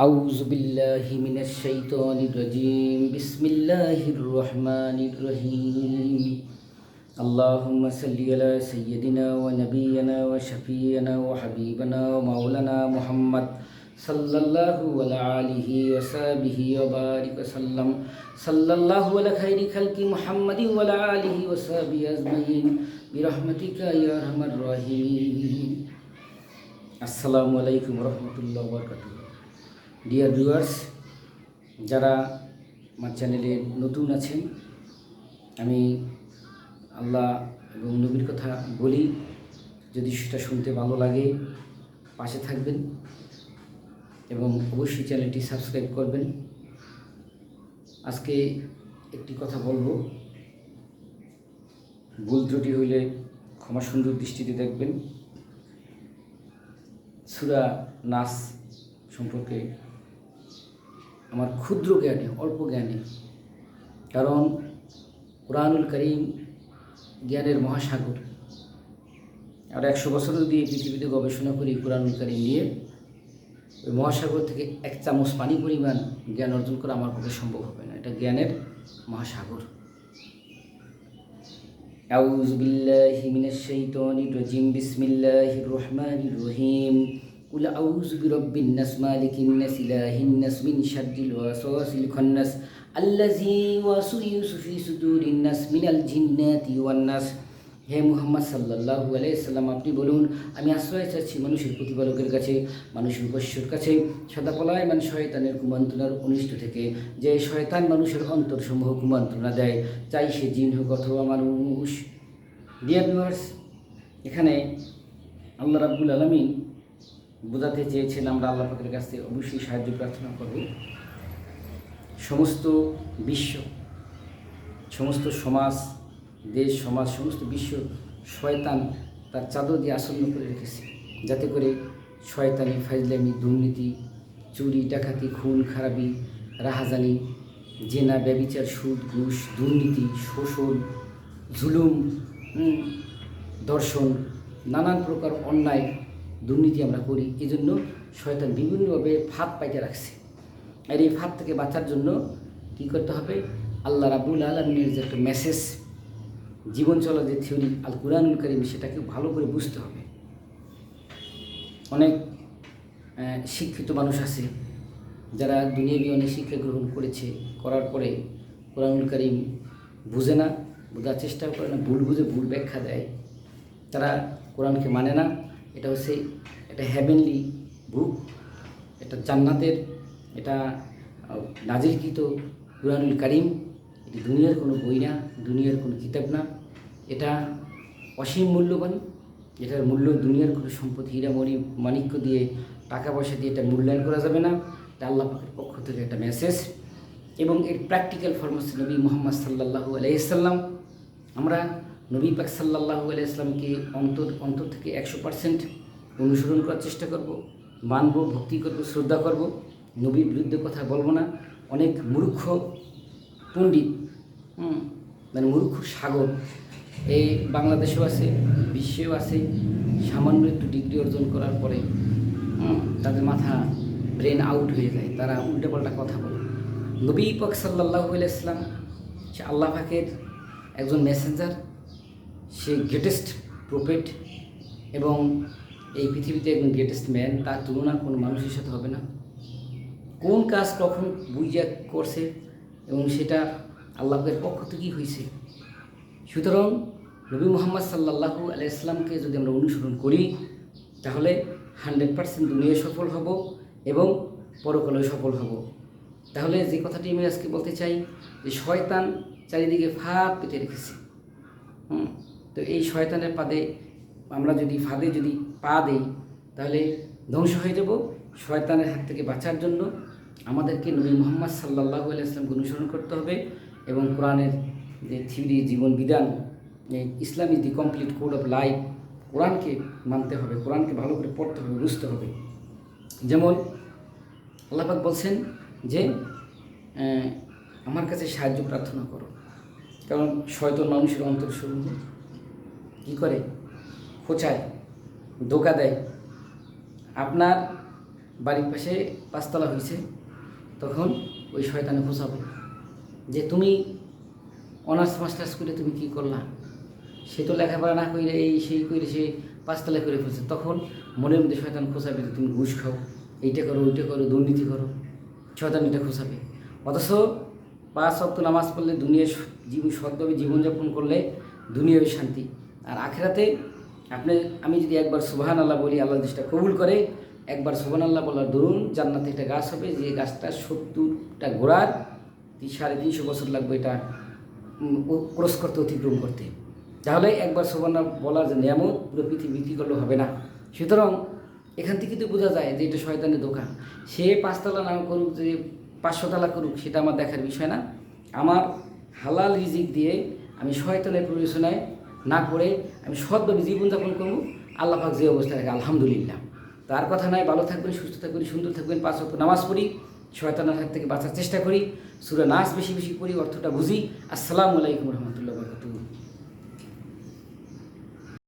আউযু বিল্লাহি মিনাশ শাইতানির রাজিম বিসমিল্লাহির রহমানির রহিম আল্লাহুম্মা সাল্লি আলা সাইয়্যিদিনা ওয়া নাবিয়িনা ওয়া শাফিয়িনা ওয়া হাবিবানা ওয়া মাওলানা মুহাম্মদ সাল্লাল্লাহু আলা আলিহি ওয়া সাহবিহি ওয়া বারিক ওয়া সাল্লাম সাল্লাল্লাহু আলা খাইরি খালকি মুহাম্মাদিন ওয়া আলা আলিহি ওয়া সাহবিহি আজমাইন বিরহমাতিকা ইয়া আরহামার রাহিমিন। আসসালামু আলাইকুম ওয়া রাহমাতুল্লাহি ওয়া বারাকাতুহু। ডিয়ার ভিউয়ার্স, যারা আমার চ্যানেলে নতুন আছেন, আমি আল্লাহ এবং নবীর কথা বলি, যদি সেটা শুনতে ভালো লাগে পাশে থাকবেন এবং অবশ্যই চ্যানেলটি সাবস্ক্রাইব করবেন। আজকে একটি কথা বলবো, ভুল ত্রুটি হইলে ক্ষমা সুন্দর দৃষ্টিতে দেখবেন। সূরা নাস সম্পর্কে আমার ক্ষুদ্র জ্ঞানে, অল্প জ্ঞানে, কারণ কোরআনুল কারীম জ্ঞানের মহাসাগর। আর 100 বছর যদি এই পৃথিবীতে গবেষণা করি কোরআনুল কারীম নিয়ে, ওই মহাসাগর থেকে এক চামচ পানি পরিমাণ জ্ঞান অর্জন করা আমার পক্ষে সম্ভব হবে না। এটা জ্ঞানের মহাসাগর। আউযু বিল্লাহি মিনাশ শাইতানির রাজিম বিসমিল্লাহির রহমানির রহিম কুল আউযু বিরাব্বিন নাস মালিকিন নাস ইলাহিন নাস মিন শাররিল ওয়াসওয়াসিল খান্নাস আল্লাযী ইউওয়াসউসু ফি সুদুরিন নাস মিনাল জিন্নাতি ওয়ান নাস। হে মুহাম্মদ সাল্লাল্লাহু আলাইহি সাল্লাম, আপনি বলুন, আমি আশ্রয় চাচ্ছি মানুষের প্রতিপালকের কাছে, মানুষের উপাস্যর কাছে, সদাপলায়মান শয়তানের কুমন্ত্রণার অনিষ্ট থেকে। যে শয়তান মানুষের অন্তরসমূহ কুমন্ত্রণা দেয়, চাই সে জিন হোক অথবা মানুষ। ডিয়ার ভিউয়ার্স, এখানে আল্লাহ রাব্বুল আলামিন বোঝাতে চেয়েছেন আমরা আল্লাহ পাকের কাছে অবশ্যই সাহায্য প্রার্থনা করব। সমস্ত বিশ্ব, সমস্ত সমাজ, দেশ সমাজ, সমস্ত বিশ্ব শয়তান তার চাদর দিয়ে আসন্ন করে রেখেছে, যাতে করে শয়তানি, ফাজলামি, দুর্নীতি, চুরি, ডাকাতি, খুন খারাপি, রাহাজানি, জেনা, ব্যভিচার, সুদ, ঘুষ, দুর্নীতি, শোষণ, জুলুম, দর্শন, নানান প্রকার অন্যায় দুর্নীতি আমরা করি। এই জন্য শয়তান বিভিন্নভাবে ফাঁদ পাইতে রাখছে। আর এই ফাঁদ থেকে বাঁচার জন্য কী করতে হবে? আল্লাহ রাব্বুল আলামিনের যে একটা মেসেজ, জীবন চলার যে থিওরি আল কুরআনুল কারীম, সেটাকে ভালো করে বুঝতে হবে। অনেক শিক্ষিত মানুষ আছে যারা দুনিয়াবি অনেক শিক্ষা গ্রহণ করেছে, করার পরে কুরআনুল কারীম বুঝে না, বোঝার চেষ্টাও করে না, ভুল বুঝে ভুল ব্যাখ্যা দেয়। তারা কোরআনকে মানে না। এটা হচ্ছে এটা হেভেনলি বুক, এটা জান্নাতের, এটা নাজিলকৃত কুরআনুল কারীম। এটি দুনিয়ার কোনো বই না, দুনিয়ার কোনো কিতাব না। এটা অসীম মূল্যবান। এটার মূল্য দুনিয়ার কোনো সম্পত্তি, হীরা মণি মাণিক্য দিয়ে, টাকা পয়সা দিয়ে এটা মূল্যায়ন করা যাবে না। এটা আল্লাহ পাকের পক্ষ থেকে একটা মেসেজ, এবং এর প্র্যাকটিক্যাল ফর্ম হচ্ছে নবী মুহাম্মদ সাল্লাল্লাহু আলাইহি সাল্লাম। আমরা নবী পাক সাল্লাল্লাহু আলাইহি সাল্লামকে অন্তর থেকে 100% অনুসরণ করার চেষ্টা করব, মানব, ভক্তি করব, শ্রদ্ধা করব। নবীর বিরুদ্ধে কথা বলবো না। অনেক মূর্খ পণ্ডিত, মানে মূর্খ সাগর, এই বাংলাদেশেও আছে, বিশ্বেও আছে। সামান্য একটু ডিগ্রি অর্জন করার পরে তাদের মাথা, ব্রেন আউট হয়ে যায়, তারা উল্টোপাল্টা কথা বলে। নবী পাক সাল্লাল্লাহু আলাইহি সাল্লাম সে আল্লাহ পাকের একজন মেসেঞ্জার, সে গ্রেটেস্ট প্রফেট, এবং এই পৃথিবীতে একজন গ্রেটেস্ট ম্যান। তার তুলনা কোনো মানুষের সাথে হবে না। কোন কাজ কখন বুঝিয়া করছে এবং সেটা আল্লাহের পক্ষ থেকেই হয়েছে। সুতরাং নবী মুহাম্মদ সাল্লাল্লাহু আলাইহি সাল্লামকে যদি আমরা অনুসরণ করি, তাহলে 100% দুনিয়ায় সফল হব এবং পরকালেও সফল হব। তাহলে যে কথাটি আমি আজকে বলতে চাই, যে শয়তান চারিদিকে ফাঁদ পেতে রেখেছে। তো এই শয়তানের আমরা যদি ফাঁদে পা দেই, তাহলে ধ্বংস হয়ে যাব। শয়তানের হাত থেকে বাঁচার জন্য আমাদেরকে নবী মুহাম্মদ সাল্লাল্লাহু আলাইহি ওয়াসাল্লামকে অনুসরণ করতে হবে, এবং কোরআনের যে থিওরি, জীবন বিধান, Islam is the complete code of life, কোরআনকে মানতে হবে, কোরআনকে ভালো করে পড়তে হবে, বুঝতে হবে। যেমন আল্লাহ পাক বলছেন যে আমার কাছে সাহায্য প্রার্থনা করো, কারণ শয়তান মানুষের অন্তরসমূহ কী করে? খোঁচায়, ধোঁকা দেয়। আপনার বাড়ির পাশে 5 তলা হয়েছে, তখন ওই শয়তানে খোঁচাবে যে তুমি অনার্স মাস্টার্স করে তুমি কী করলা, সে তো লেখাপড়া না করে এই সেই করে সে 5 তলা করে ফেলছে। তখন মনের মধ্যে শয়তান খোঁচাবে যে তুমি ঘুষ খাও, এইটা করো ওইটা করো, দুর্নীতি করো, শয়তান এটা খোঁচাবে। অথচ 5 ওয়াক্ত নামাজ পড়লে দুনিয়ায় সৎভাবে জীবনযাপন করলে দুনিয়ায় শান্তি, আর আখেরাতে আমি যদি একবার সুবহানাল্লাহ বলি, আল্লাহ জিনিসটা কবুল করে, একবার সুবহানাল্লাহ বলার দরুন জান্নাতে একটা গাছ হবে, যে গাছটা 70টা ঘোড়ার 350 বছর লাগবে এটা ক্রস করতে, অতিক্রম করতে। তাহলে একবার সুবহানাল্লাহ বলার যে নিয়ামত পুরো পৃথিবী বিক্রি করলে হবে না। সুতরাং এখান থেকে তো বোঝা যায় যে এটা শয়তানের দোকান। সে 5 তলা না করুক, যে 500 তলা করুক, সেটা আমার দেখার বিষয় না। আমার হালাল রিজিক দিয়ে আমি শয়তানের প্ররোচনায় না করে আমি সৎভাবে জীবনযাপন করব। আল্লাহ পাক যে অবস্থায় রাখে আলহামদুলিল্লাহ। তার কথা নয়, ভালো থাকবেন, সুস্থ থাকবেন, সুন্দর থাকবেন, 5 ওয়াক্ত নামাজ পড়ি, শয়তানের হাত থেকে বাঁচার চেষ্টা করি, সূরা নাস বেশি বেশি পড়ি, অর্থটা বুঝি। আসসালামু আলাইকুম রহমতুল্লাহ বরকাতুহু।